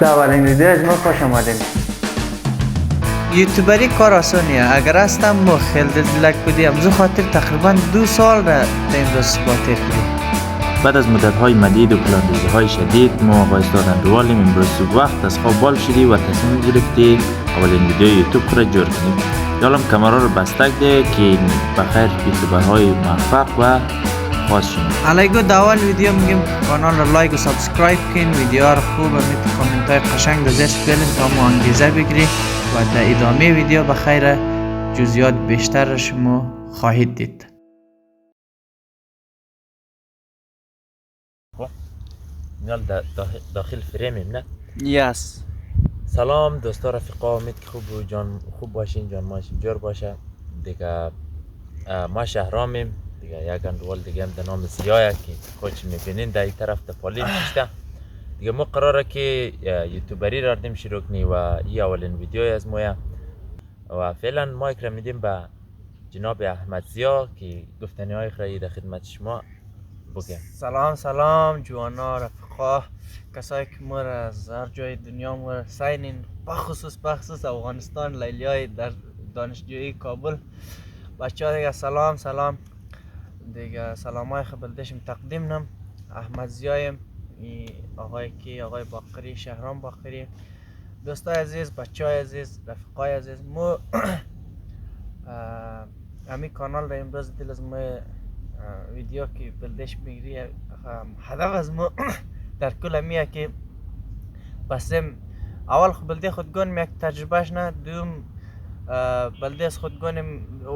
به اولین ویدیو از ما خوش آمدین. یوتیوبری کار آسانیه. اگر هستم ما خیلی دلک بودیم زو خاطر تقریبا 2 سال را این سپاته کردیم. بعد از مدت‌های مدید و پلاندازی‌های شدید ما آقای استاد اندروالیم امروز صبح وقت از خواب بال شدی و تصمیم گرفتی اولین ویدیو یوتیوب را جور کنیم. یالم کامرا رو بستک ده که بخیر یوتیوبرهای موفق و خاص شدیم. علیگو داول ویدیو میگیم کانال را لایک و سابسکرایب کن، ویدیو را خوب و میت کامنت های قشنگ در زیرش بلین تا ما انگیزه بگیری و در ادامه ویدیو بخیر جزئیات بیشتر را شما خواهید دید. میال داخل فریم نه؟ یس. سلام دوستا رفیقا، امید که خوب باشین، جان ماشین جور باشه دیگه. ما شهرامیم دیگه، یک اندوال دیگه هم در نام سیاه که کوچ میبینین در این طرف در پالیم پشته دیگه. ما قراره که یوتیوبری را ردیم شروع کنی و این اولین ویدیو از مویه و فعلا مایک را میدیم به جناب احمد زیا که گفتنی های خیلی در خدمت شما بگه. سلام جوانا رفقا، کسایی که ما را از هر جای دنیا ما را سینین، بخصوص افغانستان، لیلی های در دانشجویی کابل بچه ها دیگه سلام دیگه. سلام های خبردشم تقدیم نم. احمد زیایم، آقای باقری، شهرام باقری. دوستای عزیز، بچه های عزیز، رفقای عزیز، ما امی کانال را امروز دل از ما ویدیو که بلدش میگیری هدف از ما در کل امیه که بسیم اول بلده خودگانم یک تجربهش نه، دوم بلده از خودگانم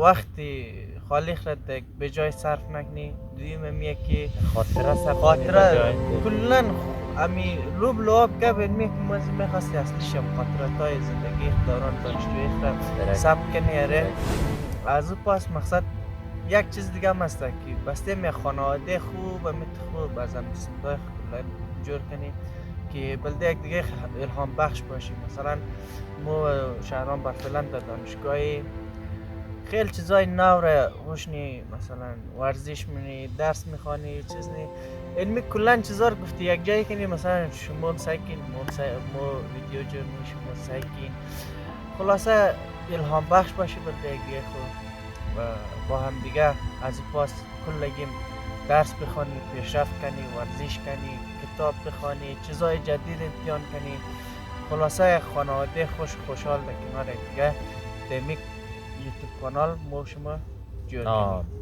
وقتی خالیخ را به جای صرف نکنی، دوم امیه که خاطره کلن امی روب لواب گب امیه که ما میخواستی اصلیشم خاطرات های زندگی دوران دانشجویی را ثبت کنی. از او پاس مقصد یک چیز دیگه هم هست که بستیم یک خانواده خوب و خوب از هم سندای جور کنی که بلده یک دیگه الهام بخش باشی. مثلا ما شهران برفلان در دانشگاهی خیلی چیزای نو را روشنی، مثلا ورزش منی، درس میخوانی، چیز نی علمی کلن چیزا رو گفتی یک جایی کنی. مثلا شما هم سعی کن، ما ویدیو جور می شما سعی کن خلاصه الهام بخش باشی بلده یک دیگه خوب و با هم دیگه از پاس کلگیم درس بخوانی، پیشرفت کنی، ورزش کنی، کتاب بخوانی، چیزای جدید امتحان کنی. خلاصه خانواده خوشحال در کنار دیگه در یوتیوب کانال ما شما جور کنیم.